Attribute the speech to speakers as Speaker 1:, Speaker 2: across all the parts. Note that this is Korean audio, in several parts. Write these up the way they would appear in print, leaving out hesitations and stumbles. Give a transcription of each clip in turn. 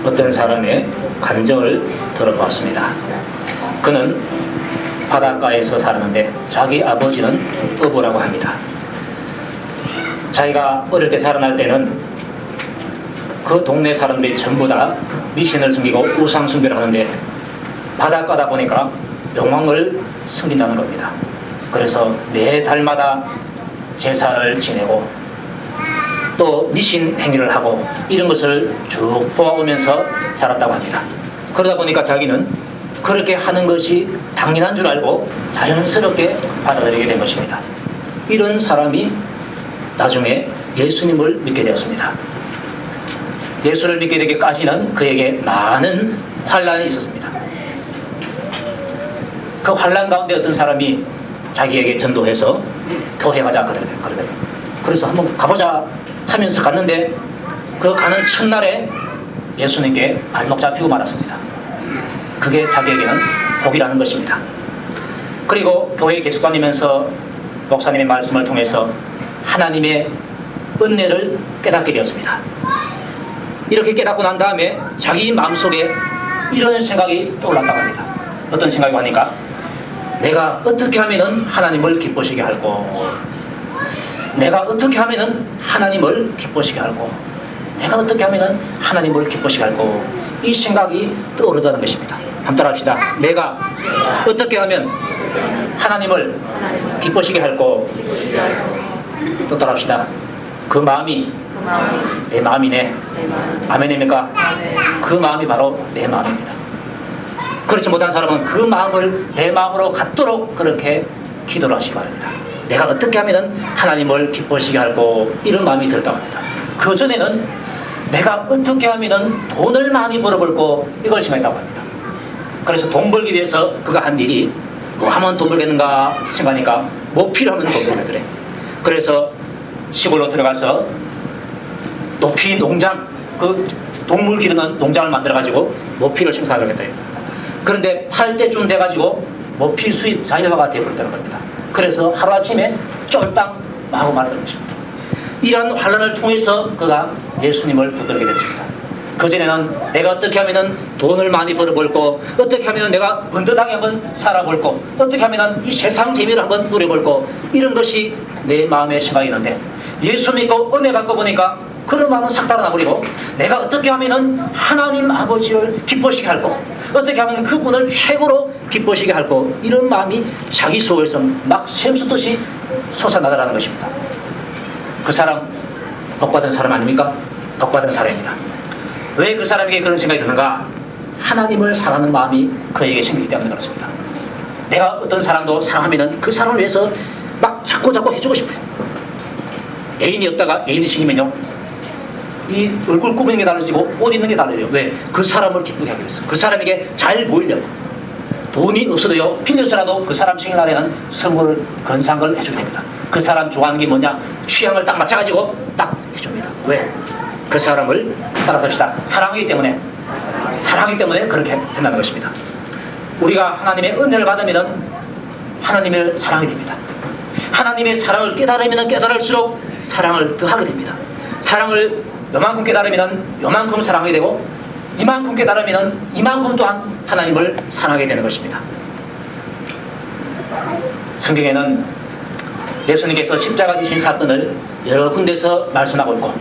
Speaker 1: 어떤 사람의 감정을 들어보았습니다. 그는 바닷가에서 살았는데 자기 아버지는 어부라고 합니다. 자기가 어릴 때 자라날 때는 그 동네 사람들이 전부 다 미신을 섬기고 우상 숭배를 하는데 바닷가다 보니까 용왕을 섬긴다는 겁니다. 그래서 매 달마다 제사를 지내고 또 미신 행위를 하고 이런 것을 쭉 보아오면서 자랐다고 합니다. 그러다 보니까 자기는 그렇게 하는 것이 당연한 줄 알고 자연스럽게 받아들이게 된 것입니다. 이런 사람이 나중에 예수님을 믿게 되었습니다. 예수를 믿게 되기까지는 그에게 많은 환난이 있었습니다. 그 환난 가운데 어떤 사람이 자기에게 전도해서 교회 가자 그러더래요. 그래서 한번 가보자 하면서 갔는데 그 가는 첫날에 예수님께 발목 잡히고 말았습니다. 그게 자기에게는 복이라는 것입니다. 그리고 교회에 계속 다니면서 목사님의 말씀을 통해서 하나님의 은혜를 깨닫게 되었습니다. 이렇게 깨닫고 난 다음에 자기 마음속에 이런 생각이 떠올랐다고 합니다. 어떤 생각이 하니까 내가 어떻게 하면 하나님을 기쁘시게 할고, 내가 어떻게 하면 하나님을 기쁘시게 할고, 내가 어떻게 하면 하나님을 기쁘시게 할고, 이 생각이 떠오르다는 것입니다. 한번 따라합시다. 내가 어떻게 하면 하나님을 기쁘시게 할고, 또 따라합시다. 그 마음이 내 마음이네. 아멘입니까? 그 마음이 바로 내 마음입니다. 그렇지 못한 사람은 그 마음을 내 마음으로 갖도록 그렇게 기도를 하시기 바랍니다. 내가 어떻게 하면 하나님을 기쁘시게 할고, 이런 마음이 들었다고 합니다. 그 전에는 내가 어떻게 하면 돈을 많이 벌어볼고, 이걸 생각했다고 합니다. 그래서 돈 벌기 위해서 그가 한 일이 뭐 하면 돈 벌겠는가 생각하니까 모피를 하면 돈 벌겠더래. 그래서 시골로 들어가서 모피 농장, 그 동물 기르는 농장을 만들어가지고 모피를 생산하겠대요. 그런데 팔 때쯤 돼가지고 모피 수입 자연화가 되어버렸다는 겁니다. 그래서 하루아침에 쫄딱 마구 말았던 것입니다. 이러한 환난을 통해서 그가 예수님을 붙들게 됐습니다. 그전에는 내가 어떻게 하면 돈을 많이 벌어볼고, 어떻게 하면 내가 번듯하게 한번 살아볼고, 어떻게 하면 이 세상 재미를 한번 누려볼고, 이런 것이 내 마음의 생각이 있는데 예수 믿고 은혜 받고 보니까 그런 마음은 싹 달아나버리고, 내가 어떻게 하면 하나님 아버지를 기쁘시게 할고, 어떻게 하면 그분을 최고로 기쁘시게 할고, 이런 마음이 자기 속에서 막 샘솟듯이 솟아나더라는 것입니다. 그 사람 복받은 사람 아닙니까? 복받은 사람입니다. 왜 그 사람에게 그런 생각이 드는가? 하나님을 사랑하는 마음이 그에게 생기기 때문에 그렇습니다. 내가 어떤 사람도 사랑하면 그 사람을 위해서 막 자꾸 해주고 싶어요. 애인이 없다가 애인이 생기면요, 이 얼굴 꾸미는 게 달라지고 옷 입는 게 달라져요. 왜? 그 사람을 기쁘게 하기 위해서, 그 사람에게 잘 보이려고. 돈이 없어도요, 빌려서라도 그 사람 생일날에는 선물을, 건상을 해주게 됩니다. 그 사람 좋아하는 게 뭐냐? 취향을 딱 맞춰가지고 딱 해줍니다. 왜? 그 사람을 따라섭시다. 사랑하기 때문에 그렇게 된다는 것입니다. 우리가 하나님의 은혜를 받으면 하나님을 사랑하게 됩니다. 하나님의 사랑을 깨달으면 깨달을수록 사랑을 더하게 됩니다. 사랑을 요만큼 깨달으면 요만큼 사랑하게 되고, 이만큼 깨달으면 이만큼 또한 하나님을 사랑하게 되는 것입니다. 성경에는 예수님께서 십자가 지신 사건을 여러 군데서 말씀하고 있고,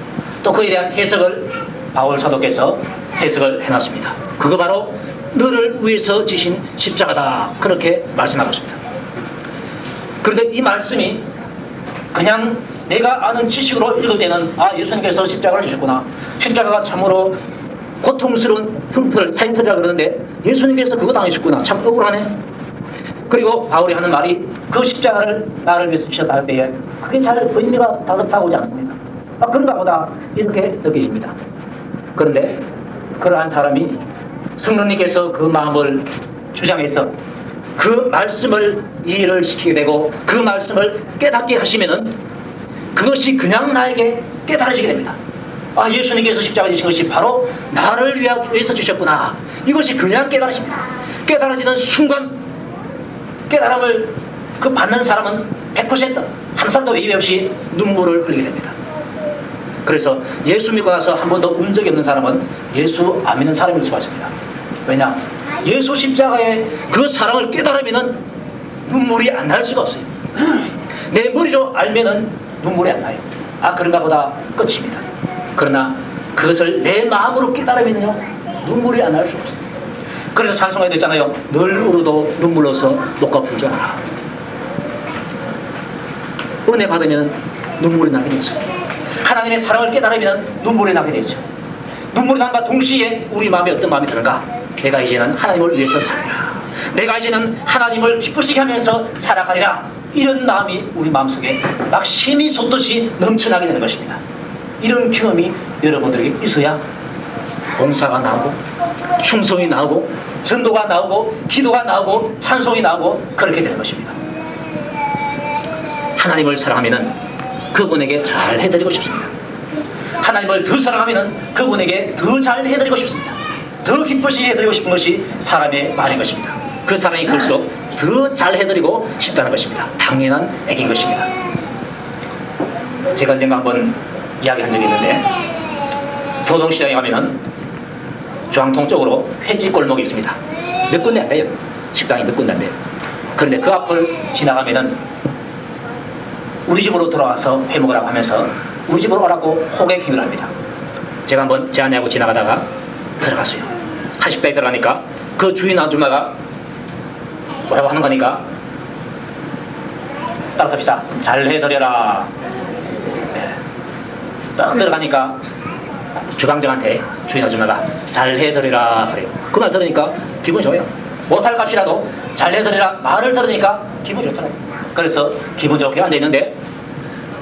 Speaker 1: 또 그에 대한 해석을 바울 사도께서 해석을 해놨습니다. 그거 바로 너를 위해서 지신 십자가다, 그렇게 말씀하고 있습니다. 그런데 이 말씀이 그냥 내가 아는 지식으로 읽을 때는, 아, 예수님께서 십자가를 지셨구나, 십자가가 참으로 고통스러운 흉터를 사인터리라 그러는데 예수님께서 그거 당하셨구나, 참 억울하네. 그리고 바울이 하는 말이, 그 십자가를 나를 위해서 지셨다 할 때에 그게 잘 의미가 다급하지 않습니다. 아, 그런가 보다, 이렇게 느껴집니다. 그런데 그러한 사람이 성령님께서 그 마음을 주장해서 그 말씀을 이해를 시키게 되고, 그 말씀을 깨닫게 하시면은 그것이 그냥 나에게 깨달아지게 됩니다. 아, 예수님께서 십자가 지신 것이 바로 나를 위해서 주셨구나, 이것이 그냥 깨달아집니다. 깨달아지는 순간 깨달음을 받는 사람은 100% 한 사람도 예외 없이 눈물을 흘리게 됩니다. 그래서 예수 믿고 나서 한 번도 운 적이 없는 사람은 예수 안 믿는 사람일 수가 있습니다. 왜냐? 예수 십자가의 그 사랑을 깨달으면 눈물이 안 날 수가 없어요. 내 머리로 알면은 눈물이 안 나요. 아, 그런가 보다 끝입니다. 그러나 그것을 내 마음으로 깨달으면요 눈물이 안 날 수가 없어요. 그래서 찬송가에도 있잖아요. 늘 울어도 눈물 흘러서 녹아 풀 줄 알아. 은혜 받으면 눈물이 나게 되죠. 하나님의 사랑을 깨달으면 눈물이 나게 되죠. 눈물이 남과 동시에 우리 마음에 어떤 마음이 드는가? 내가 이제는 하나님을 위해서 살리라. 내가 이제는 하나님을 기쁘시게 하면서 살아가리라. 이런 마음이 우리 마음속에 막 심이 솟듯이 넘쳐나게 되는 것입니다. 이런 경험이 여러분들에게 있어야 봉사가 나오고 충성이 나오고 전도가 나오고 기도가 나오고 찬송이 나오고 그렇게 되는 것입니다. 하나님을 사랑하면 그분에게 잘 해드리고 싶습니다. 하나님을 더 사랑하면 그분에게 더 잘 해드리고 싶습니다. 더 기쁘시게 해드리고 싶은 것이 사람의 말인 것입니다. 그 사랑이 클수록 더 잘 해드리고 싶다는 것입니다. 당연한 액인 것입니다. 제가 언젠가 한번 이야기한 적이 있는데, 교동시장에 가면은 중앙통 쪽으로 회지 골목이 있습니다. 몇 군데 안 돼요. 식당이 몇 군데 안 돼요. 그런데 그 앞을 지나가면은 우리 집으로 돌아와서 회 먹으라고 하면서 우리 집으로 오라고 호객행위를 합니다. 제가 한번 제 아내하고 지나가다가 들어갔어요. 한식당에 들어가니까 그 주인 아줌마가 뭐라고 하는 거니까 따라삽시다. 잘 해드려라. 네. 딱 들어가니까 주방장한테 주인 아줌마가 잘 해드리라 그래요. 그 말 들으니까 기분이 좋아요. 못할 값이라도 잘 해드리라 말을 들으니까 기분이 좋더라고요. 그래서 기분 좋게 앉아있는데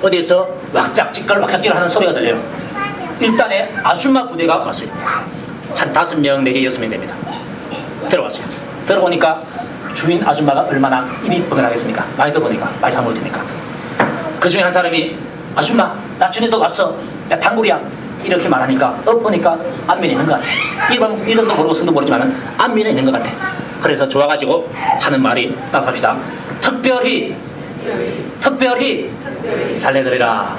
Speaker 1: 어디에서 왁짝지껄 하는 소리가 들려요. 일단에 아줌마 부대가 왔어요. 한 5명 내지 6명 됩니다. 들어왔어요. 들어보니까 주인 아줌마가 얼마나 입이 뻐근하겠습니까? 많이 들어보니까 많이 사먹을 테니까. 그 중에 한 사람이 아줌마 나 전에도 왔어. 나 단골이야. 이렇게 말하니까 보니까 안면이 있는 것 같아. 이름도 모르고 성도 모르지만 안면이 있는 것 같아. 그래서 좋아가지고 하는 말이 딱 삽시다. 특별히 잘 해드리라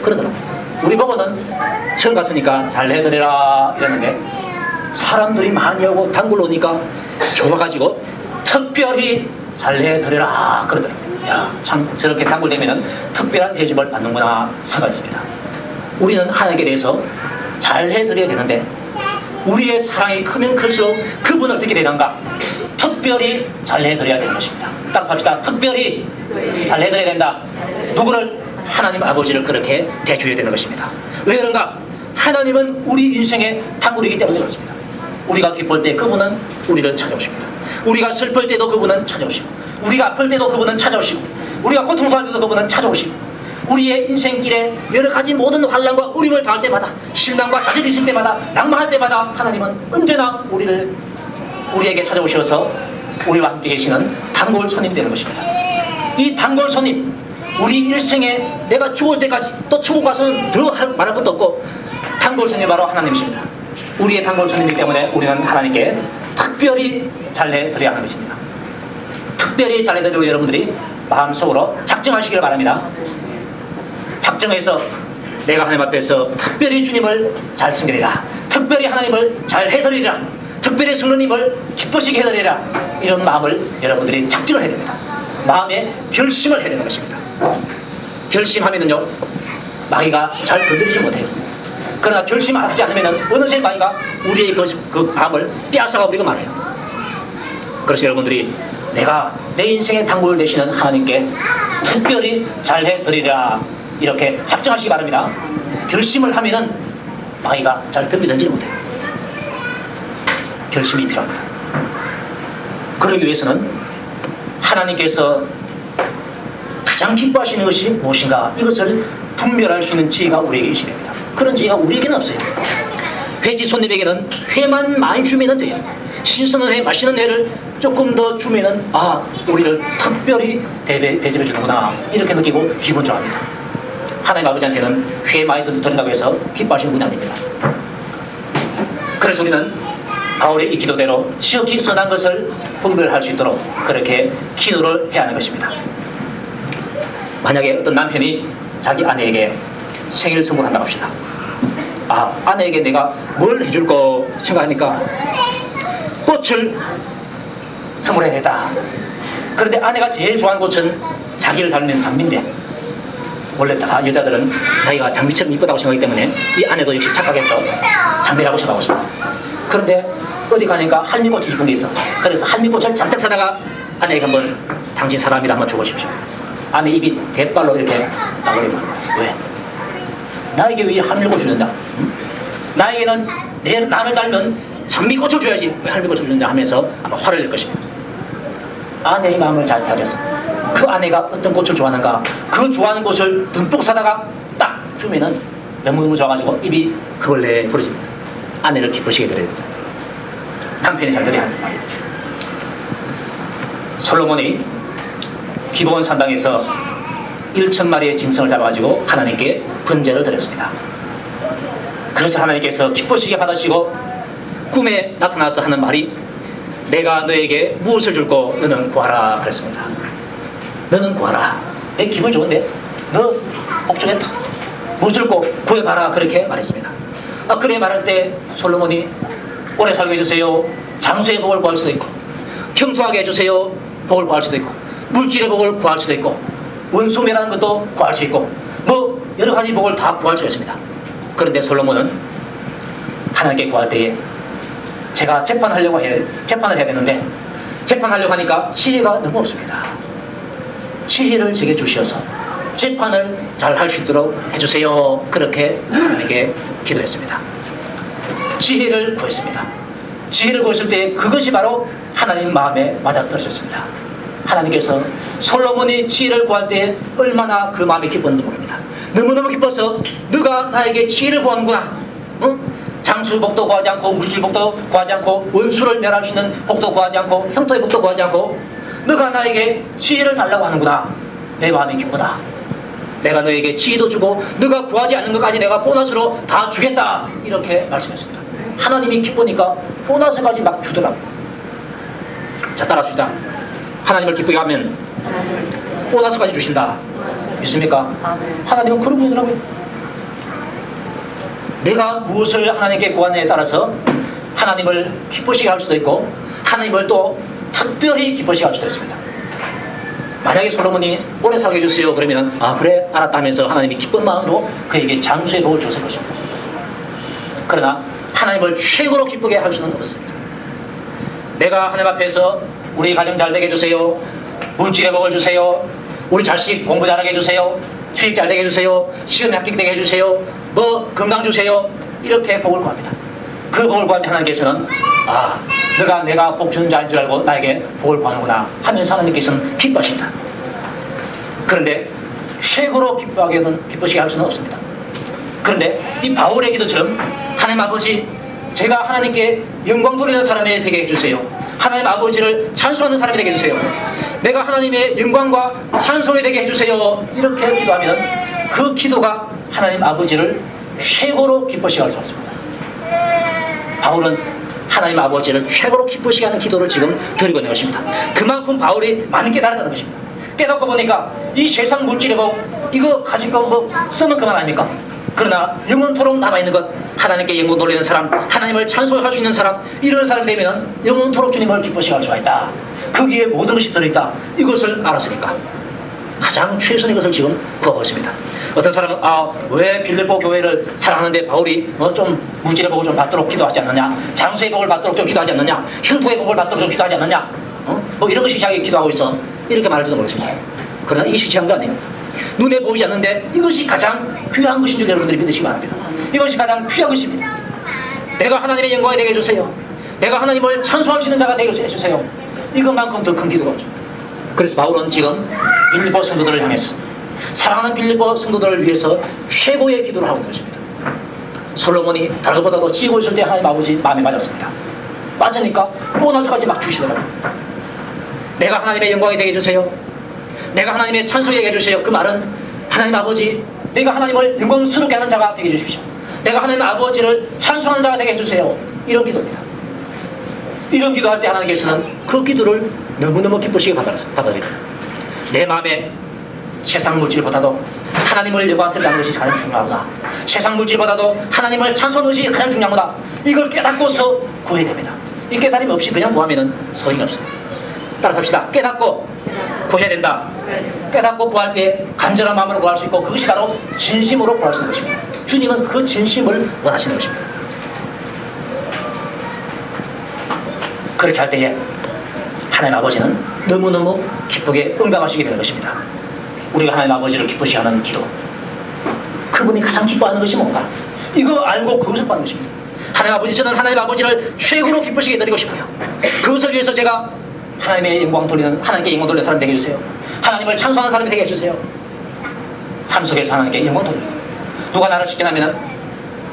Speaker 1: 그러더라고요. 우리 보고는 처음 갔으니까 잘 해드리라 이랬는데 사람들이 많이 오고 단골 오니까 좋아가지고 특별히 잘 해드리라 그러더라고요. 야, 참 저렇게 단골 되면은 특별한 대접을 받는구나 생각했습니다. 우리는 하나님께 대해서 잘 해드려야 되는데 우리의 사랑이 크면 클수록 그분을 어떻게 되는가? 특별히 잘 해드려야 되는 것입니다. 딱 삽시다. 특별히 잘 해드려야 된다. 누구를? 하나님 아버지를 그렇게 대줘야 되는 것입니다. 왜 그런가? 하나님은 우리 인생의 단골이기 때문에 그렇습니다. 우리가 기쁠 때 그분은 우리를 찾아오십니다. 우리가 슬플 때도 그분은 찾아오시고, 우리가 아플 때도 그분은 찾아오시고, 우리가 고통받을 때도 그분은 찾아오시고, 우리의 인생길에 여러 가지 모든 환난과 어려움을 당할 때마다, 실망과 좌절이 있을 때마다, 낭망할 때마다 하나님은 언제나 우리에게 찾아오셔서 우리와 함께 계시는 단골 손님이 되는 것입니다. 이 단골 손님, 우리 일생에 내가 죽을 때까지 또 천국 가서는 더 말할 것도 없고 단골 손님이 바로 하나님이십니다. 우리의 단골 손님이기 때문에 우리는 하나님께 특별히 잘해드려야 하는 것입니다. 특별히 잘해드리고 여러분들이 마음속으로 작정하시길 바랍니다. 작정해서 내가 하나님 앞에서 특별히 주님을 잘 섬기리라, 특별히 하나님을 잘 해드리리라, 특별히 성령님을 기쁘시게 해드리리라, 이런 마음을 여러분들이 작정을 해야 됩니다. 마음에 결심을 해야 되는 것입니다. 결심하면은요 마귀가 잘 건드리지 못해요. 그러나 결심하지 않으면은 어느새 마귀가 우리의 그 마음을 빼앗아가 버리고 말아요. 그래서 여러분들이 내가 내 인생의 단골 되시는 하나님께 특별히 잘 해드리리라 이렇게 작정하시기 바랍니다. 결심을 하면은 마귀가 잘 덤비든지 못해요. 결심이 필요합니다. 그러기 위해서는 하나님께서 가장 기뻐하시는 것이 무엇인가, 이것을 분별할 수 있는 지혜가 우리에게 있어야 됩니다. 그런 지혜가 우리에게는 없어요. 회지 손님에게는 회만 많이 주면 돼요. 신선한 회, 맛있는 회를 조금 더 주면은 우리를 특별히 대접해 주는구나 이렇게 느끼고 기분 좋아합니다. 하나님 아버지한테는 회 많이 드린다고 해서 기뻐하시는 분이 아닙니다. 그래서 우리는 바울의 이 기도대로 지극히 선한 것을 분별할 수 있도록 그렇게 기도를 해야 하는 것입니다. 만약에 어떤 남편이 자기 아내에게 생일 선물을 한다고 합시다. 아내에게 내가 뭘 해줄까 생각하니까 꽃을 선물해야 되겠다. 그런데 아내가 제일 좋아하는 꽃은 자기를 닮는 장미인데, 원래 다 여자들은 자기가 장미처럼 이쁘다고 생각하기 때문에 이 아내도 역시 착각해서 장미라고 생각하고 있습니다. 그런데 어디 가니까 할미꽃이 이쁜 게 있어. 그래서 할미꽃을 잔뜩 사다가 아내에게 한번 당신 사람이라 한번 줘보십시오. 아내 입이 대빨로 이렇게 나버리면, 왜? 나에게 왜 할미꽃을 준다? 응? 나에게는 나를 닮은 장미꽃을 줘야지 왜 할미꽃을 주느냐 하면서 아마 화를 낼 것입니다. 아내의 마음을 잘 봐줬어. 그 아내가 어떤 꽃을 좋아하는가, 그 좋아하는 꽃을 듬뿍 사다가 딱 주면은 너무너무 좋아가지고 입이 그걸레 부러집니다. 아내를 기쁘시게 드려야 됩니다. 남편이 잘 드려야 합니다. 솔로몬이 기브온 산당에서 1,000마리의 짐승을 잡아가지고 하나님께 번제를 드렸습니다. 그래서 하나님께서 기쁘시게 받으시고 꿈에 나타나서 하는 말이, 내가 너에게 무엇을 줄고 너는 구하라 그랬습니다. 너는 구하라. 내 기분 좋은데 너 복종했다. 뭐 줄고 구해봐라 그렇게 말했습니다. 그래 말할 때 솔로몬이 오래 살게 해주세요, 장수의 복을 구할 수도 있고, 형통하게 해주세요, 복을 구할 수도 있고, 물질의 복을 구할 수도 있고, 원수매라는 것도 구할 수 있고, 뭐 여러 가지 복을 다 구할 수 있습니다. 그런데 솔로몬은 하나님께 구할 때에 제가 재판을 해야 되는데, 재판하려고 하니까 지혜가 너무 없습니다. 지혜를 제게 주시어서 재판을 잘 할 수 있도록 해주세요. 그렇게 하나님께 기도했습니다. 지혜를 구했습니다. 지혜를 구했을 때 그것이 바로 하나님 마음에 맞아떨어졌습니다. 하나님께서 솔로몬이 지혜를 구할 때 얼마나 그 마음이 기뻤는지 모릅니다. 너무너무 기뻐서 너가 나에게 지혜를 구하는구나. 응? 장수복도 구하지 않고, 물질복도 구하지 않고, 원수를 멸할 수 있는 복도 구하지 않고, 형통의 복도 구하지 않고, 너가 나에게 지혜를 달라고 하는구나. 내 마음이 기쁘다. 내가 너에게 지혜도 주고 너가 구하지 않는 것까지 내가 보너스로 다 주겠다. 이렇게 말씀했습니다. 하나님이 기쁘니까 보너스까지 막 주더라고요. 자, 따라합시다. 하나님을 기쁘게 하면 보너스까지 주신다. 믿습니까? 하나님은 그런 분이더라고요. 내가 무엇을 하나님께 구하느냐에 따라서 하나님을 기쁘시게 할 수도 있고, 하나님을 또 특별히 기쁘시게 할 수도 있습니다. 만약에 솔로몬이 오래 살게 해주세요 그러면 그래 알았다 하면서 하나님이 기쁜 마음으로 그에게 장수의 복을 줬을 것입니다. 그러나 하나님을 최고로 기쁘게 할 수는 없습니다. 내가 하나님 앞에서 우리 가정 잘 되게 해주세요, 물질의 복을 주세요, 우리 자식 공부 잘하게 해주세요, 수익 잘 되게 해주세요, 시험에 합격되게 해주세요, 뭐 건강 주세요, 이렇게 복을 구합니다. 그 복을 구할 때 하나님께서는 너가 내가 복 주는 자인 줄 알고 나에게 복을 구하는구나 하면서 하나님께서는 기뻐하십니다. 그런데 최고로 기쁘시게 할 수는 없습니다. 그런데 이 바울의 기도처럼 하나님 아버지, 제가 하나님께 영광 돌리는 사람이 되게 해주세요, 하나님 아버지를 찬송하는 사람이 되게 해주세요, 내가 하나님의 영광과 찬송이 되게 해주세요, 이렇게 기도하면 그 기도가 하나님 아버지를 최고로 기쁘시게 할 수 있습니다. 바울은 하나님 아버지를 최고로 기쁘시게 하는 기도를 지금 드리고 있는 것입니다. 그만큼 바울이 많이 깨달았다는 것입니다. 깨닫고 보니까 이 세상 물질의 복, 이거 가진 거 뭐 쓰면 그만 아닙니까? 그러나 영원토록 남아있는 것, 하나님께 영광 돌리는 사람, 하나님을 찬송할 수 있는 사람, 이런 사람이 되면 영원토록 주님을 기쁘시게 할 수가 있다. 거기에 모든 것이 들어있다. 이것을 알았으니까 가장 최선의 것을 지금 구하고 있습니다. 어떤 사람은 왜 빌립보 교회를 사랑하는데 바울이 좀 물질의 복을 좀 받도록 기도하지 않느냐, 장수의 복을 받도록 좀 기도하지 않느냐, 형통의 복을 받도록 좀 기도하지 않느냐, 뭐 이런 것이 자기 기도하고 있어, 이렇게 말할지도 모르겠습니다. 그러나 이것이 중요한 거 아니에요. 눈에 보이지 않는데 이것이 가장 귀한 것인 줄 여러분들이 믿으시기 바랍니다. 이것이 가장 귀한 것입니다. 내가 하나님의 영광이 되게 해주세요, 내가 하나님을 찬송할 수 있는 자가 되게 해주세요, 이것만큼 더 큰 기도가 없습니다. 그래서 바울은 지금 빌립보 성도들을 향해서, 사랑하는 빌립보 성도들을 위해서 최고의 기도를 하고 있는 것입니다. 솔로몬이 다른 것보다도 찌고 있을 때 하나님 아버지 마음에 맞았습니다. 맞으니까 보너스까지 막 주시더라고요. 내가 하나님의 영광이 되게 해주세요, 내가 하나님의 찬송이 되게 해주세요. 그 말은 하나님 아버지, 내가 하나님을 영광스럽게 하는 자가 되게 해주십시오, 내가 하나님 아버지를 찬송하는 자가 되게 해주세요, 이런 기도입니다. 이런 기도할 때 하나님께서는 그 기도를 너무너무 기쁘시게 받아들입니다. 내 마음에 세상 물질보다도 하나님을 영광스럽게 하는 것이 가장 중요하구나. 세상 물질보다도 하나님을 찬송하는 것이 가장 중요하구나. 이걸 깨닫고서 구해야 됩니다. 이 깨달음 없이 그냥 구하면 소용이 없어요. 따라서 합시다. 깨닫고 구해야 된다. 깨닫고 구할 때 간절한 마음으로 구할 수 있고, 그것이 바로 진심으로 구할 수 있는 것입니다. 주님은 그 진심을 원하시는 것입니다. 그렇게 할 때에 하나님 아버지는 너무너무 기쁘게 응답하시게 되는 것입니다. 우리가 하나님 아버지를 기쁘시게 하는 기도, 그분이 가장 기뻐하는 것이 뭔가, 이거 알고 그것을 구하는 것입니다. 하나님 아버지, 저는 하나님 아버지를 최고로 기쁘시게 드리고 싶어요. 그것을 위해서 제가 하나님의 영광 돌리는, 하나님께 영광 돌리는 사람이 되게 해주세요. 하나님을 찬송하는 사람이 되게 해주세요. 삶 속에서 하나님께 영광 돌리는, 누가 나를 칭찬하면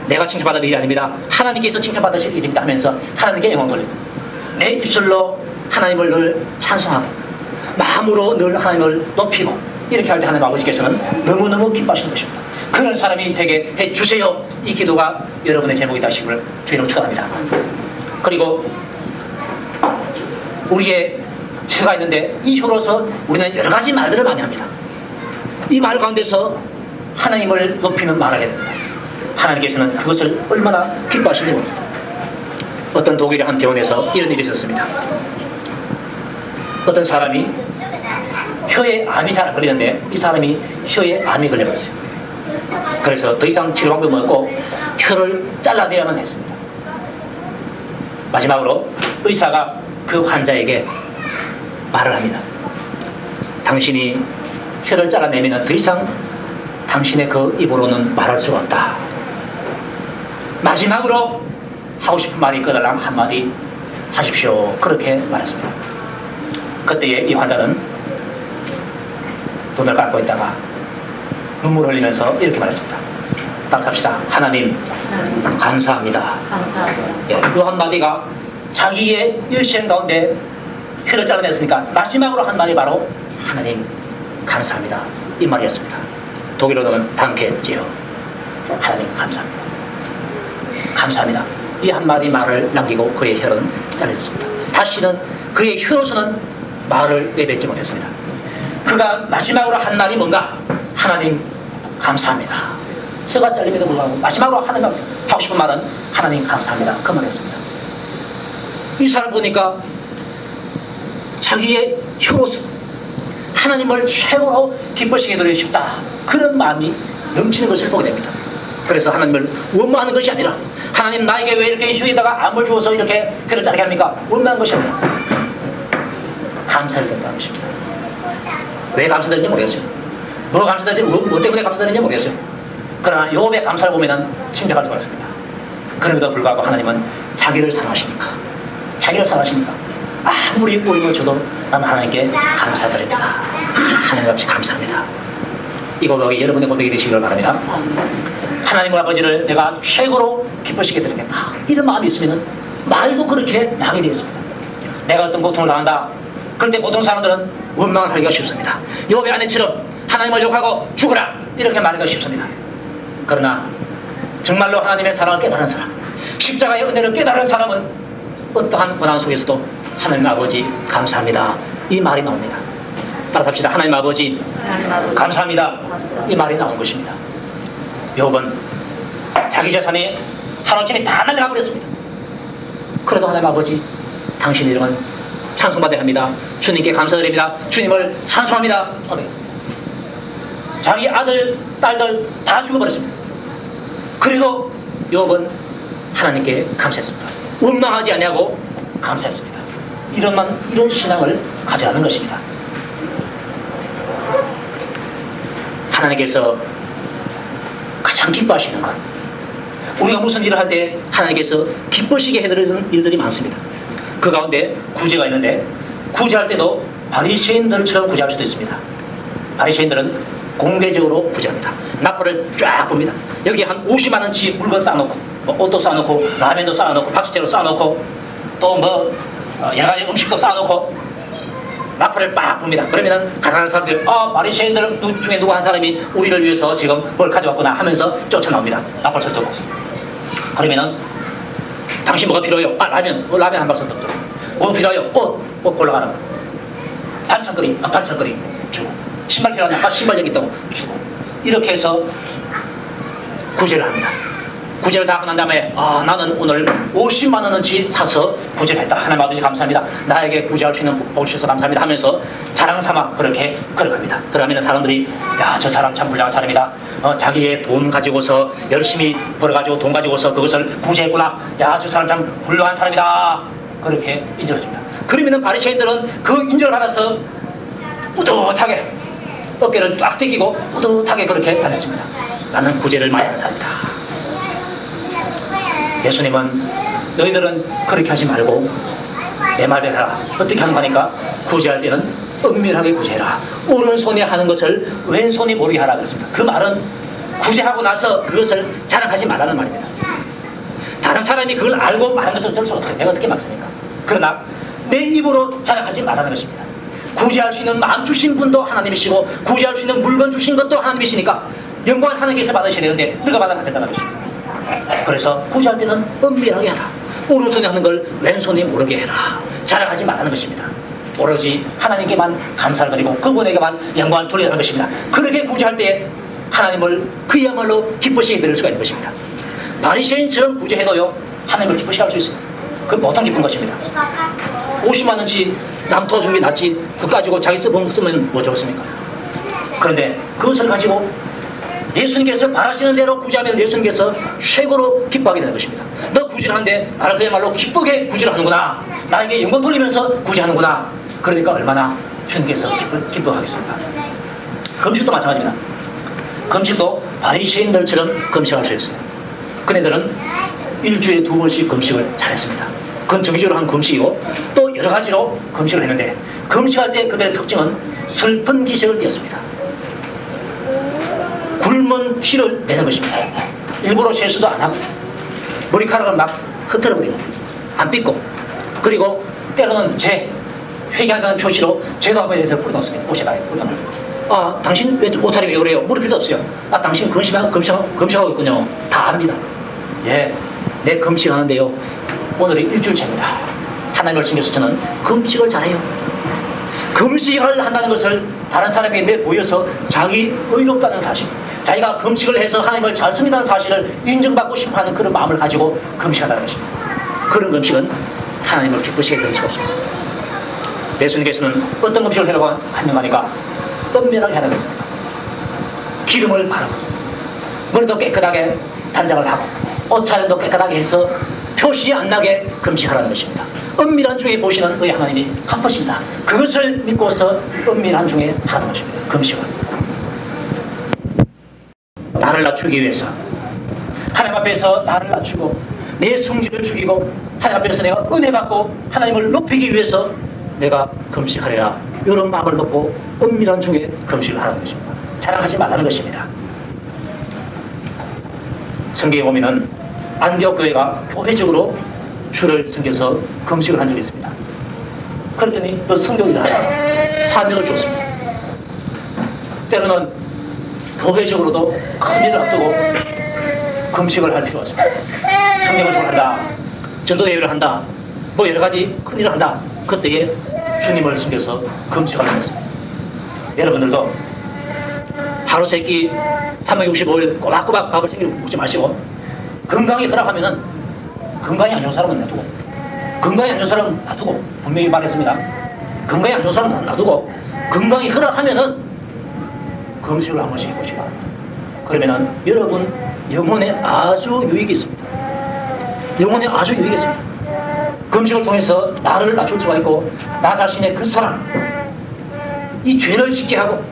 Speaker 1: 내가 칭찬받을 일이 아닙니다. 하나님께서 칭찬받으실 일입니다 하면서 하나님께 영광 돌리고, 내 입술로 하나님을 늘 찬송하고 마음으로 늘 하나님을 높이고, 이렇게 할 때 하나님 아버지께서는 너무너무 기뻐하시는 것입니다. 그런 사람이 되게 해주세요. 이 기도가 여러분의 제목이 되시기를 주의로 축원합니다. 그리고 우리의 혀가 있는데, 이 혀로서 우리는 여러 가지 말들을 많이 합니다. 이 말 가운데서 하나님을 높이는 말을 해야 됩니다. 하나님께서는 그것을 얼마나 기뻐하시는지 모릅니다. 어떤 독일의 한 병원에서 이런 일이 있었습니다. 어떤 사람이 혀에 암이 잘 안 걸리는데, 이 사람이 혀에 암이 걸려버렸어요. 그래서 더 이상 치료 방법이 없고 혀를 잘라내야만 했습니다. 마지막으로 의사가 그 환자에게 말을 합니다. 당신이 혀를 잘라내면 더 이상 당신의 그 입으로는 말할 수가 없다. 마지막으로 하고 싶은 말이 있거든 한마디 하십시오. 그렇게 말했습니다. 그때에 이 환자는 돈을 갖고 있다가 눈물을 흘리면서 이렇게 말했습니다. 따라합시다. 하나님 감사합니다. 예, 이 한마디가 자기의 일생 가운데 혀를 잘라냈으니까 마지막으로 한 말이 바로 하나님 감사합니다, 이 말이었습니다. 독일어로는 단케지요. 하나님 감사합니다. 감사합니다. 이 한마디 말을 남기고 그의 혀는 잘려졌습니다. 다시는 그의 혀로서는 말을 내뱉지 못했습니다. 그가 마지막으로 한 말이 뭔가, 하나님 감사합니다. 혀가 잘림에도 불구하고 마지막으로 하나님 하고 싶은 말은 하나님 감사합니다, 그 말이었습니다. 이 사람 보니까 자기의 혀로서 하나님을 최고로 기쁘시게 드리고 싶다, 그런 마음이 넘치는 것을 보게 됩니다. 그래서 하나님을 원망하는 것이 아니라, 하나님 나에게 왜 이렇게 혀에다가 암을 주어서 이렇게 혀를 자르게 합니까? 원망하는 것이 아니라 감사를 드린다는 것입니다. 왜 감사드리는지 모르겠어요. 뭐 때문에 감사드리는지 모르겠어요. 그러나 욥의 감사를 보면 침착할 수가 있습니다. 그럼에도 불구하고 하나님은 자기를 사랑하시니까 아무리 꼬임을 줘도 나는 하나님께 감사드립니다. 하나님 아버지 감사합니다. 이 고백이 여러분의 고백이 되시기를 바랍니다. 하나님 아버지를 내가 최고로 기쁘시게 드리겠다, 이런 마음이 있으면 말도 그렇게 나게 되겠습니다. 내가 어떤 고통을 당한다, 그런데 보통 사람들은 원망을 하기가 쉽습니다. 욥의 아내처럼 하나님을 욕하고 죽으라, 이렇게 말하기가 쉽습니다. 그러나 정말로 하나님의 사랑을 깨달은 사람, 십자가의 은혜를 깨달은 사람은 어떠한 고난 속에서도 하나님 아버지 감사합니다, 이 말이 나옵니다. 따라서 합시다. 하나님 아버지 감사합니다, 이 말이 나온 것입니다. 욥은 자기 재산이 하루아침에 다 날려가 버렸습니다. 그래도 하나님 아버지, 당신 이름은 찬송받아야 합니다, 주님께 감사드립니다, 주님을 찬송합니다 하겠습니다. 자기 아들, 딸들 다 죽어버렸습니다. 그리고 욥은 하나님께 감사했습니다. 원망하지 아니하고 감사했습니다. 이런 신앙을 가져가는 것입니다. 하나님께서 가장 기뻐하시는 것, 우리가 무슨 일을 할 때 하나님께서 기쁘시게 해드리는 일들이 많습니다. 그 가운데 구제가 있는데, 구제할 때도 바리새인들처럼 구제할 수도 있습니다. 바리새인들은 공개적으로 구제합니다. 나팔을 쫙 봅니다. 여기 한 50만 원치 물건 쌓아놓고, 뭐 옷도 쌓아놓고, 라면도 쌓아놓고, 박스채로 쌓아놓고, 또 뭐 여러 가지 음식도 쌓아놓고 나팔을 빡 봅니다. 그러면은 가난한 사람들, 바리새인들 중에 누구 한 사람이 우리를 위해서 지금 뭘 가져왔구나 하면서 쫓아나옵니다. 나팔 손톱 없어. 그러면은 당신 뭐가 필요해요? 라면 한 발 손톱 들어. 뭐 필요해요? 옷 골라가라. 반찬거리 주고. 신발 필요하냐? 신발 여기 있다고 주고. 이렇게 해서 구제를 합니다. 구제를 다 하고 난 다음에 나는 오늘 50만 원어치 사서 구제를 했다. 하나님 아버지 감사합니다. 나에게 구제할 수 있는 복을 주셔서 감사합니다 하면서 자랑 삼아 그렇게 걸어갑니다. 그러면 사람들이 야, 저 사람 참 훌륭한 사람이다. 자기의 돈 가지고서 열심히 벌어가지고 돈 가지고서 그것을 구제했구나. 야, 저 사람 참 훌륭한 사람이다. 그렇게 인정해 줍니다. 그러면은 바리새인들은 그 인정을 받아서 뿌듯하게 어깨를 딱 제끼고 뿌듯하게 그렇게 다녔습니다. 나는 구제를 많이 한 사람이다. 예수님은 너희들은 그렇게 하지 말고 내 말대로 해라. 어떻게 하는 거니까 구제할 때는 은밀하게 구제해라. 오른손이 하는 것을 왼손이 모르게 하라 그랬습니다. 그 말은 구제하고 나서 그것을 자랑하지 말라는 말입니다. 다른 사람이 그걸 알고 말하는 것은 어쩔 수 없어요. 내가 어떻게 막습니까? 그러나 내 입으로 자랑하지 말라는 것입니다. 구제할 수 있는 마음 주신 분도 하나님이시고 구제할 수 있는 물건 주신 것도 하나님이시니까 영광은 하나님께서 받으셔야 되는데 너가 받으면 안 된다는 것입니다. 그래서 구제할 때는 은밀하게 하라. 오른손이 하는 걸 왼손이 모르게 해라. 자랑하지 말라는 것입니다. 오로지 하나님께만 감사를 드리고 그분에게만 영광을 돌리는 것입니다. 그렇게 구제할 때 하나님을 그야말로 기쁘시게 드릴 수가 있는 것입니다. 바리새인처럼 구제해도요 하나님을 기쁘시게 할 수 있습니다. 그건 보통 기쁜 것입니다. 50만 원치 남 도와주는 게 낫지 그거 가지고 자기 쓰면 뭐 좋습니까? 그런데 그것을 가지고 예수님께서 말하시는 대로 구제하면 예수님께서 최고로 기뻐하게 되는 것입니다. 너 구제를 하는데 나를 그야말로 기쁘게 구제를 하는구나. 나에게 영광 돌리면서 구제하는구나. 그러니까 얼마나 주님께서 기뻐하겠습니까? 금식도 마찬가지입니다. 금식도 바리새인들처럼 금식할 수 있어요. 그네들은 일주일에 2번씩 금식을 잘했습니다. 그건 정기적으로 한 금식이고 또 여러 가지로 금식을 했는데 금식할 때 그들의 특징은 슬픈 기색을 띄었습니다. 굶은 티를 내는 것입니다. 일부러 세수도 안 하고 머리카락을 막 흐트러버리고 안 빗고 그리고 때로는 회개한다는 표시로 죄도 한번 해서 뿌려놓습니다. 옷에다가 뿌려놓고 당신 왜 옷차림이 왜 그래요? 물을 필요도 없어요. 당신 금식하고 있군요. 다 압니다. 예, 내 금식하는데요 오늘이 일주일째입니다. 하나님을 신경써 저는 금식을 잘해요. 금식을 한다는 것을 다른 사람에게 내보여서 자기 의롭다는 사실, 자기가 금식을 해서 하나님을 잘 섬긴다는 사실을 인정받고 싶어하는 그런 마음을 가지고 금식한다는 것입니다. 그런 금식은 하나님을 기쁘시게 될 수가 없습니다. 예수님께서는 어떤 금식을 하라고 한명하니까 은밀하게 하는 것입니다. 기름을 바르고 머리도 깨끗하게 단장을 하고 옷차림도 깨끗하게 해서 표시 안 나게 금식하라는 것입니다. 은밀한 중에 보시는 의 하나님이 갚으신다. 그것을 믿고서 은밀한 중에 하는 것입니다. 금식은 나를 낮추기 위해서 하나님 앞에서 나를 낮추고 내 성질을 죽이고 하나님 앞에서 내가 은혜 받고 하나님을 높이기 위해서 내가 금식하리라. 이런 마음을 놓고 은밀한 중에 금식을 하는 것입니다. 자랑하지 말라는 것입니다. 성경에 보면은 안디옥 교회가 교회적으로 주를 섬겨서 금식을 한 적이 있습니다. 그랬더니 너 성경을 하라 사명을 줬습니다. 때로는 교회적으로도 큰 일을 앞두고 금식을 할 필요가 없습니다. 성경을 한다, 전도대회를 한다, 뭐 여러 가지 큰 일을 한다. 그때에 주님을 섬겨서 금식을 하셨습니다. 여러분들도 하루 세끼 365일 꼬박꼬박 밥을 챙겨 먹지 마시고 건강이 허락하면은 건강이 안 좋은 사람은 놔두고 건강이 안 좋은 사람은 놔두고 분명히 말했습니다. 건강이 안 좋은 사람은 놔두고 건강이 허락하면은 금식을 한 번씩 해보시기 바랍니다. 그러면은 여러분 영혼에 아주 유익이 있습니다. 영혼에 아주 유익이 있습니다. 금식을 통해서 나를 낮출 수가 있고 나 자신의 그 사랑 이 죄를 짓게 하고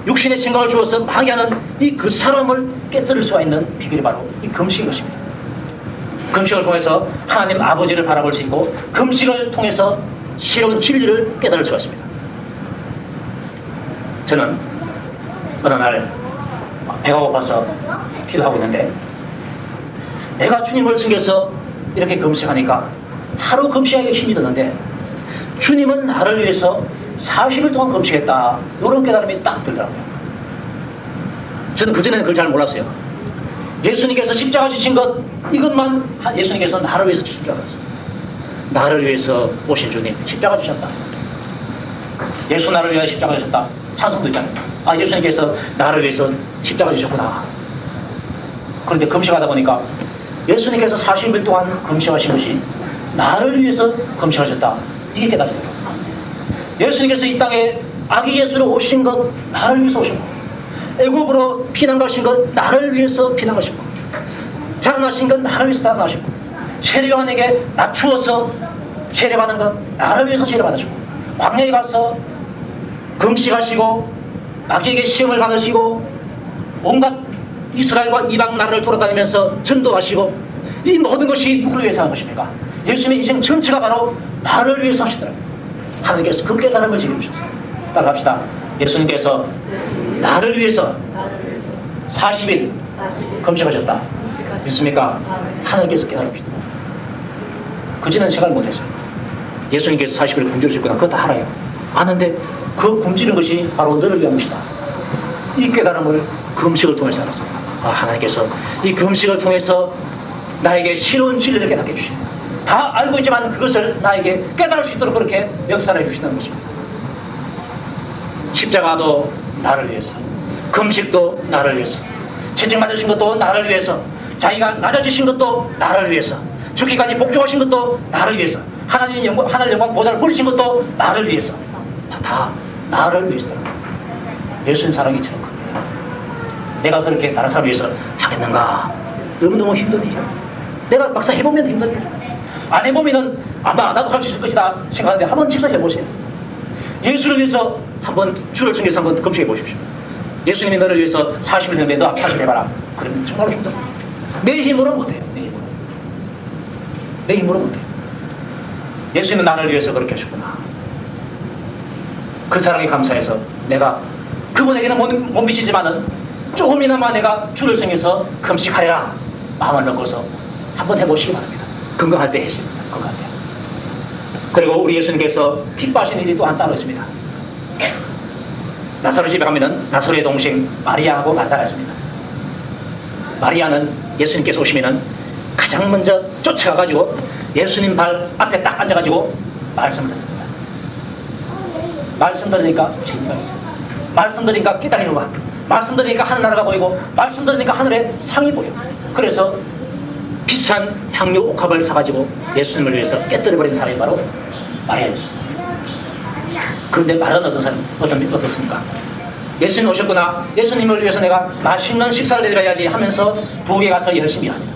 Speaker 1: 육신의 생각을 주어서 망해하는 이 그 사람을 깨뜨릴 수가 있는 비결이 바로 이 금식인 것입니다. 금식을 통해서 하나님 아버지를 바라볼 수 있고 금식을 통해서 새로운 진리를 깨달을 수가 있습니다. 저는 어느 날 배가 고파서 기도하고 있는데 내가 주님을 섬겨서 이렇게 금식하니까 하루 금식하기가 힘이 드는데 주님은 나를 위해서 40일 동안 금식했다. 이런 깨달음이 딱 들더라고요. 저는 그전에는 그걸 잘 몰랐어요. 예수님께서 십자가 지신 것 이것만 예수님께서 나를 위해서 지신 줄 알았어요. 나를 위해서 오신 주님 십자가 지셨다. 예수 나를 위하여 십자가 지셨다. 찬송도 있잖아요. 예수님께서 나를 위해서 십자가 지셨구나. 그런데 금식하다 보니까 예수님께서 40일 동안 금식하신 것이 나를 위해서 금식하셨다. 이게 깨달아져요. 예수님께서 이 땅에 아기 예수로 오신 것 나를 위해서 오신 것, 애굽으로 피난 가신 것 나를 위해서 피난 가신 것, 자라나신 것 나를 위해서 자라나신 것, 세례요한에게 낮추어서 세례받은 것 나를 위해서 세례받으시고, 광야에 가서 금식하시고 마귀에게 시험을 받으시고 온갖 이스라엘과 이방 나라를 돌아다니면서 전도하시고, 이 모든 것이 누구를 위해서 한 것입니까? 예수님의 인생 전체가 바로 나를 위해서 하시더라고요. 하나님께서 그 깨달음을 지금 주셨어요. 따라갑시다. 예수님께서 나를 위해서 40일 금식하셨다. 믿습니까? 하나님께서 깨달읍시다. 그지는 생각을 못했어요. 예수님께서 40일 굶주리셨구나. 그거 다 알아요. 아는데 그 굶주린 것이 바로 너를 위한 것이다. 이 깨달음을 금식을 통해서 알았습니다. 하나님께서 이 금식을 통해서 나에게 새로운 진리를 깨닫게 해주십니다. 다 알고 있지만 그것을 나에게 깨달을 수 있도록 그렇게 역사를 해주시는 것입니다. 십자가도 나를 위해서, 금식도 나를 위해서, 채찍맞으신 것도 나를 위해서, 자기가 낮아지신 것도 나를 위해서, 죽기까지 복종하신 것도 나를 위해서, 하나님 영광 보좌를 부르신 것도 나를 위해서, 다 나를 위해서더라고요. 예수님 사랑이 저는 큽니다. 내가 그렇게 다른 사람을 위해서 하겠는가? 너무너무 힘든 일이야. 내가 막상 해보면 힘든 일이야. 안 해보면은 아마 나도 할 수 있을 것이다 생각하는데 한번 직접 해보세요. 예수를 위해서 한번 주를 챙겨서 한번 검색해 보십시오. 예수님이 너를 위해서 40일 했는데 너 40일 해봐라. 그러면 정말로 힘들어. 내 힘으로는 못해요. 내 힘으로 못해요. 예수님은 나를 위해서 그렇게 하셨구나. 그 사랑에 감사해서 내가 그분에게는 못 미치지만은 조금이나마 내가 주를 챙겨서 금식하리라 마음을 넣고서 한번 해보시기 바랍니다. 건강할 때 해십니다. 건강할 때. 그리고 우리 예수님께서 기뻐하신 일이 또 한 따로 있습니다. 나사로 집에 가면은 나사로의 동생 마리아하고 만나가 있습니다. 마리아는 예수님께서 오시면은 가장 먼저 쫓아가가지고 예수님 발 앞에 딱 앉아가지고 말씀을 듣습니다. 말씀 들으니까 재미가 있어. 말씀 들으니까 깨달음이 와. 말씀 들으니까 하늘나라가 보이고, 말씀 들으니까 하늘에 상이 보여. 그래서 비싼 향료 옥합을 사가지고 예수님을 위해서 깨뜨려버린 사람이 바로 마리아였습니다. 그런데 말은 어떻습니까? 예수님 오셨구나. 예수님을 위해서 내가 맛있는 식사를 해드려야지 하면서 부엌에 가서 열심히 합니다.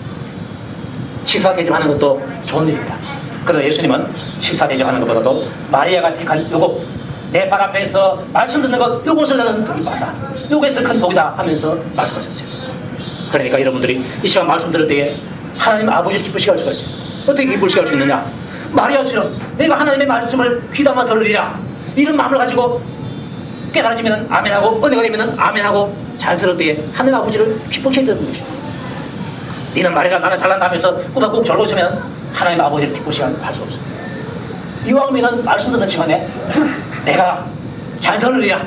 Speaker 1: 식사 대접하는 것도 좋은 일입니다. 그러나 예수님은 식사 대접하는 것보다도 마리아가 택한 요거, 내 발 앞에서 말씀 듣는 것, 이것을 나는 복이 많다. 요게 더 큰 복이다 하면서 말씀하셨어요. 그러니까 여러분들이 이 시간 말씀 들을 때에 하나님 아버지를 기쁘시게 할 수가 있어요. 어떻게 기쁘시게 할 수 있느냐? 마리아처럼 내가 하나님의 말씀을 귀담아 들으리라, 이런 마음을 가지고 깨달아지면 아멘하고, 은혜가 되면 아멘하고, 잘 들을 때에 하나님 아버지를 기쁘게 듣는 것이죠. 니는 마리아가 나는 잘난다 하면서 꾸덕꾹 절고 있으면 하나님 아버지를 기쁘시게 할 수 없어요. 이왕이면 말씀 듣는 시간에 내가 잘 들으리라,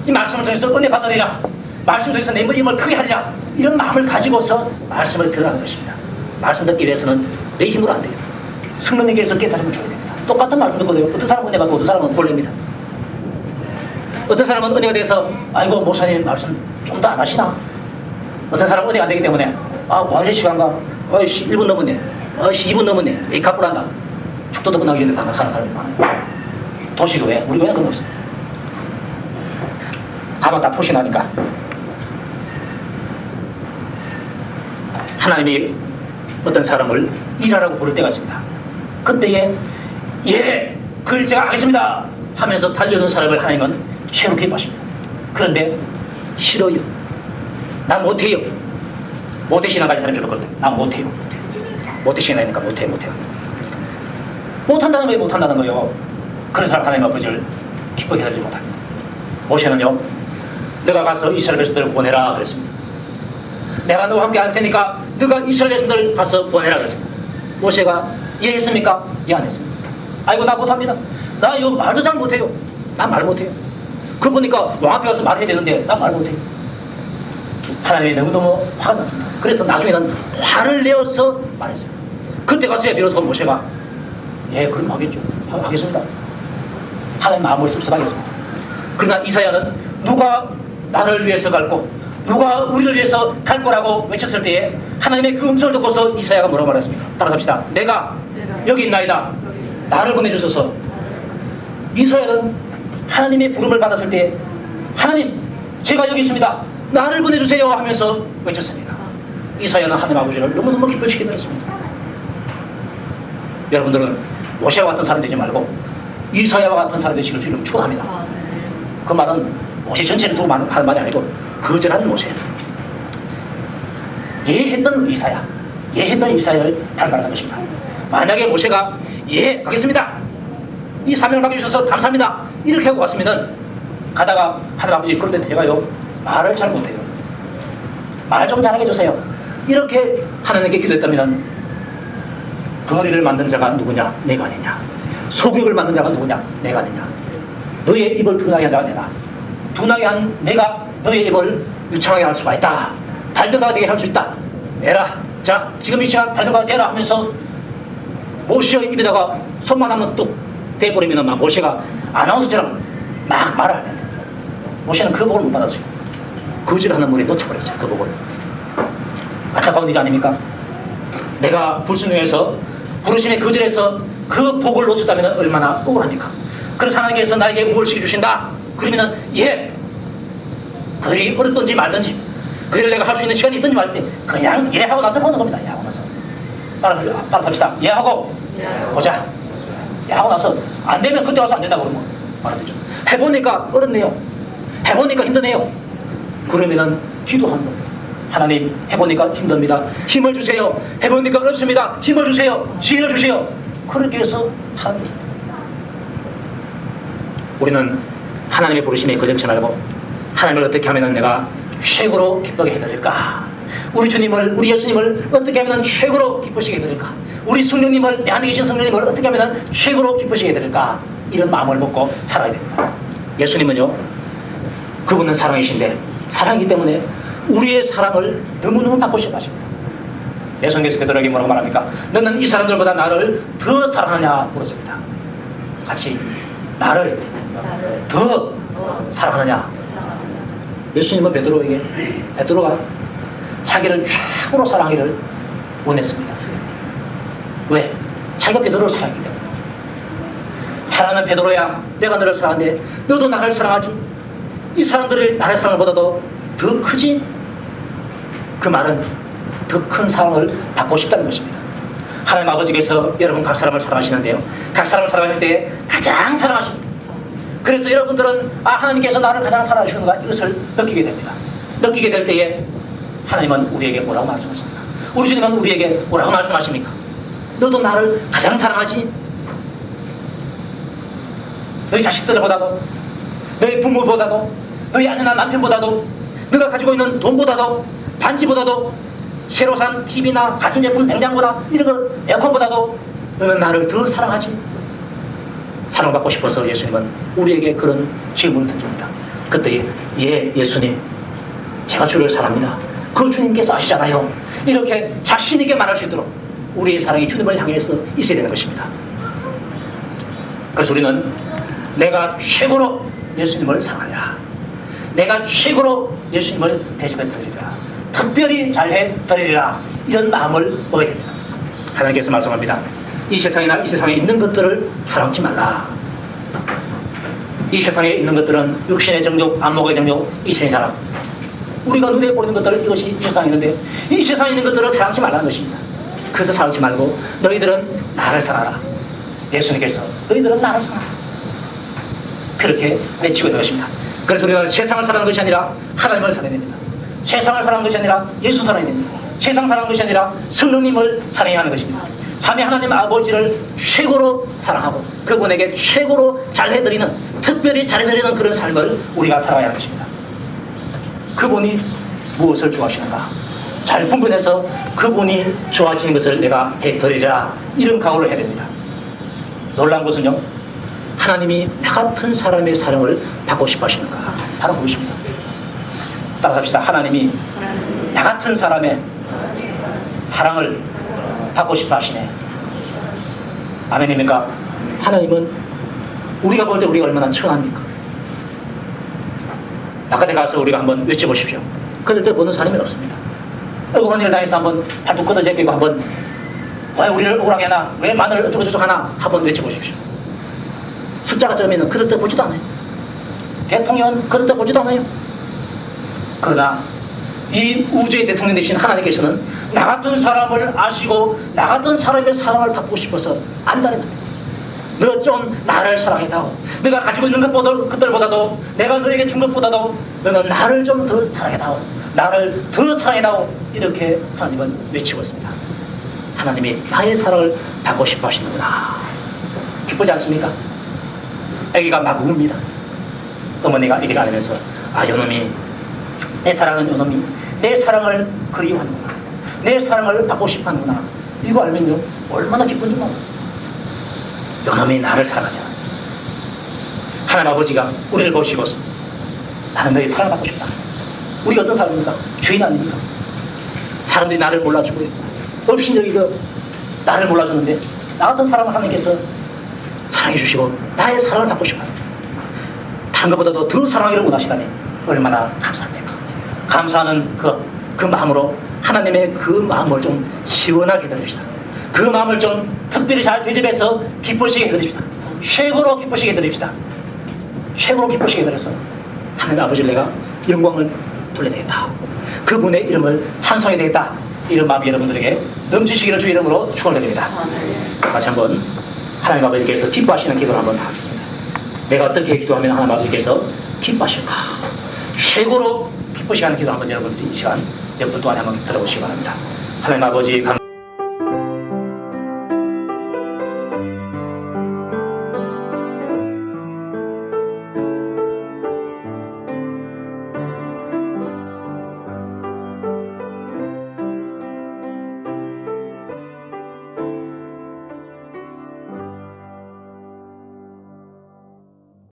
Speaker 1: 이 말씀을 통해서 은혜 받으리라, 말씀을 통해서 내 힘을 크게 하리라, 이런 마음을 가지고서 말씀을 들으라는 것입니다. 말씀 듣기 위해서는 내 힘으로 안 돼요. 성령님께서 깨달음을 줘야 됩니다. 똑같은 말씀 듣거든요. 어떤 사람은 은혜 받고 어떤 사람은 벌레입니다. 어떤 사람은 은혜가 돼서 아이고 목사님 말씀 좀 더 안 하시나? 어떤 사람은 은혜가 안 되기 때문에 와 이래 시간가? 어이씨 1분 넘었네. 어이씨 2분 넘었네. 왜 갑불한다? 축도도 끝나기 전에 다 가는 사람이 많아요. 도시교회 우리 교회는 그런 거 없어요. 가만 다 포신하니까. 하나님이 어떤 사람을 일하라고 부를 때가 있습니다. 그때에 그 일 제가 하겠습니다 하면서 달려든 사람을 하나님은 최고 기뻐하십니다. 그런데 싫어요. 난 못해요. 못해시나까지 사람이 그러거든. 난 못해요. 못해시나니까 못해요. 못한다는 거예요. 못한다는 거예요. 그런 사람 하나님 아버지를 기쁘게 하지 못합니다. 모세는요, 너가 가서 이스라엘 백성들을 보내라 그랬습니다. 내가 너와 함께 할 테니까 너가 이스라엘 백성들을 가서 보내라 그랬습니다. 모세가 이해했습니까? 이해 안 했습니다. 아이고 나 못합니다. 나 이거 말도 잘 못해요. 난 말 못해요. 그거 보니까 왕 앞에 가서 말해야 되는데 난 말 못해요. 하나님이 너무너무 화가 났습니다. 그래서 나중에는 화를 내어서 말했습니다. 그때 가서야 비로소 모세가 그럼 하겠습니다. 하나님 마음을 섭섭하겠습니다. 그러나 이사야는 누가 나를 위해서 갈고 누가 우리를 위해서 갈 거라고 외쳤을 때에 하나님의 그 음성을 듣고서 이사야가 뭐라고 말했습니까? 따라갑시다. 내가 여기 있나이다. 나를 보내주소서. 이사야는 하나님의 부름을 받았을 때 하나님 제가 여기 있습니다. 나를 보내주세요 하면서 외쳤습니다. 이사야는 하나님 아버지를 너무너무 기뻐시게 들었습니다. 여러분들은 모세와 같은 사람 되지 말고 이사야와 같은 사람 되시길 주님을 축원합니다. 그 말은 모세 전체를 두고 하는 말이 아니고 거절한 모세, 예했던 이사야, 예했던 이사야를 닮아가는 것입니다. 만약에 모세가 예 가겠습니다, 이 사명을 맡겨주셔서 감사합니다 이렇게 하고 왔으면 가다가 하나님 아버지 그런데 제가요 말을 잘 못해요, 말 좀 잘하게 해주세요 이렇게 하나님께 기도했다면 덩어리를 만든 자가 누구냐? 내가 아니냐. 소국을 만든 자가 누구냐? 내가 아니냐. 너의 입을 둔하게 한 자가 내가, 둔하게 한 내가 너의 입을 유창하게 할 수가 있다. 달변가가 되게 할 수 있다. 에라, 자 지금 이 시간 달변가가 되라 하면서 모세의 입에다가 손만 하면 뚝 대버리면 막 모세가 아나운서처럼 막 말을 할 텐데 모세는 그 복을 못 받았어요. 거절하는 물에 놓쳐버렸어요. 그 복을. 안타까운 일 아닙니까? 내가 불순종해서 부르심에 거절해서 그 복을 놓쳤다면 얼마나 억울합니까? 그래서 하나님께서 나에게 무엇을 시켜주신다 그러면은 예, 그리 어렵든지 말든지 그를 내가 할 수 있는 시간이 있든지 말 때 그냥 예 하고 나서 보는 겁니다. 예 하고 나서 따라합시다. 예 하고 보자. 예 하고 나서 안 되면 그때 와서 안 된다고 그러면 말하죠. 해보니까 어렵네요, 해보니까 힘드네요 그러면은 기도하는 겁니다. 하나님 해보니까 힘듭니다. 힘을 주세요. 해보니까 어렵습니다. 힘을 주세요. 지혜를 주세요. 그렇게 해서 하는 겁니다. 우리는 하나님의 부르심에 거절치 말고 하나님을 어떻게 하면 내가 최고로 기쁘게 해드릴까? 우리 주님을, 우리 예수님을 어떻게 하면 최고로 기쁘시게 해드릴까? 우리 성령님을, 내 안에 계신 성령님을 어떻게 하면 최고로 기쁘시게 해드릴까? 이런 마음을 먹고 살아야 됩니다. 예수님은요, 그분은 사랑이신데 사랑이기 때문에 우리의 사랑을 너무너무 받고 싶어 하십니다. 예수님께서 베드로에게 뭐라고 말합니까? 너는 이 사람들보다 나를 더 사랑하냐 물었습니다. 같이 나를 더 사랑하느냐. 예수님은 베드로가 자기를 최고로 사랑하기를 원했습니다. 왜? 자기가 베드로를 사랑했기 때문에. 사랑하는 베드로야, 내가 너를 사랑하는데 너도 나를 사랑하지? 이 사람들을 나의 사랑을 보다도 더 크지? 그 말은 더 큰 사랑을 받고 싶다는 것입니다. 하나님 아버지께서 여러분 각 사람을 사랑하시는데요, 각 사람을 사랑할 때 가장 사랑하십니다. 그래서 여러분들은 하나님께서 나를 가장 사랑하시는가 이것을 느끼게 됩니다. 느끼게 될 때에 하나님은 우리에게 뭐라고 말씀하십니까? 우리 주님은 우리에게 뭐라고 말씀하십니까? 너도 나를 가장 사랑하지? 너희 자식들보다도, 너희 부모보다도, 너희 아내나 남편보다도, 너가 가지고 있는 돈보다도, 반지보다도, 새로 산 TV나 가전제품 냉장고나 이런 거 에어컨보다도 너는 나를 더 사랑하지? 사랑받고 싶어서 예수님은 우리에게 그런 질문을 던집니다. 그때 예 예수님, 제가 주를 사랑합니다. 그걸 주님께서 아시잖아요. 이렇게 자신 있게 말할 수 있도록 우리의 사랑이 주님을 향해서 있어야 되는 것입니다. 그래서 우리는 내가 최고로 예수님을 사랑하랴, 내가 최고로 예수님을 대접해 드리리라, 특별히 잘해 드리리라, 이런 마음을 먹어야 됩니다. 하나님께서 말씀합니다. 이 세상이나 이 세상에 있는 것들을 사랑하지 말라. 이 세상에 있는 것들은 육신의 정욕, 안목의 정욕, 이천의 사랑, 우리가 눈에 보이는 것들, 이것이 이 세상에 있는데 이 세상에 있는 것들을 사랑하지 말라는 것입니다. 그래서 사랑하지 말고 너희들은 나를 사랑하라. 예수님께서 너희들은 나를 사랑하라 그렇게 외치고 있는 것입니다. 그래서 우리가 세상을 사랑하는 것이 아니라 하나님을 사랑해야 됩니다. 세상을 사랑하는 것이 아니라 예수 사랑해야 됩니다. 세상 사랑하는 것이 아니라 성령님을 사랑해야 하는 것입니다. 삼위 하나님 아버지를 최고로 사랑하고 그분에게 최고로 잘해드리는, 특별히 잘해드리는 그런 삶을 우리가 살아야 하는 것입니다. 그분이 무엇을 좋아하시는가 잘 분별해서 그분이 좋아하시는 것을 내가 해드리라, 이런 각오를 해야 됩니다. 놀라운 것은요, 하나님이 나 같은 사람의 사랑을 받고 싶어 하시는가, 바로 그것입니다. 따라합시다. 하나님이 나 같은 사람의 사랑을 받고 싶어 하시네. 아멘입니까? 하나님은 우리가 볼 때 우리가 얼마나 처합니까? 바깥에 가서 우리가 한번 외쳐보십시오. 그럴 때 보는 사람이 없습니다. 억울한 일을 당해서 한번 발톱 걷어 제끼고 한번 왜 우리를 억울하게 하나, 왜 마늘을 어쩌고저쩌고 하나 한번 외쳐보십시오. 숫자가 적으면 그럴 때 보지도 않아요. 대통령은 그럴 때 보지도 않아요. 그러나 이 우주의 대통령 되신 하나님께서는 나 같은 사람을 아시고 나 같은 사람의 사랑을 받고 싶어서 안다는 겁니다. 너 좀 나를 사랑해다오. 내가 가지고 있는 것들보다도 내가 너에게 준 것보다도 너는 나를 좀 더 사랑해다오. 나를 더 사랑해다오. 이렇게 하나님은 외치고 있습니다. 하나님이 나의 사랑을 받고 싶어 하시는구나. 기쁘지 않습니까? 아기가 막 웁니다. 어머니가 아기가 안으면서 요놈이 내 사랑은 요놈이 내 사랑을 그리워하는구나. 내 사랑을 받고 싶어 하는구나. 이거 알면요 얼마나 기쁜지 몰라요. 요놈이 나를 사랑하냐. 하나님 아버지가 우리를 보시고 나는 너의 사랑을 받고 싶다. 우리가 어떤 사람입니까? 죄인 아닙니까? 사람들이 나를 몰라주고 업신여기고 나를 몰라줬는데 나 같은 사람을 하나님께서 사랑해 주시고 나의 사랑을 받고 싶어요. 다른 것보다도 더 사랑하기를 원하시다니 얼마나 감사합니까? 감사하는 그 마음으로 하나님의 그 마음을 좀 시원하게 해드립시다. 그 마음을 좀 특별히 잘 되짚어서 기쁘시게 해드립시다. 최고로 기쁘시게 해드립시다. 최고로 기쁘시게 해드려서 하나님 아버지를 내가 영광을 돌려야 되겠다. 그분의 이름을 찬송해야 되겠다. 이런 마음이 여러분들에게 넘치시기를 주 이름으로 축원드립니다. 다시 한번 하나님 아버지께서 기뻐하시는 기도를 한번 하겠습니다. 내가 어떻게 기도하면 하나님 아버지께서 기뻐하실까? 최고로 기쁘시게 하는 기도 한번 여러분들이 이 시간 몇 분 동안에 한번 들어보시기 바랍니다. 하나님 아버지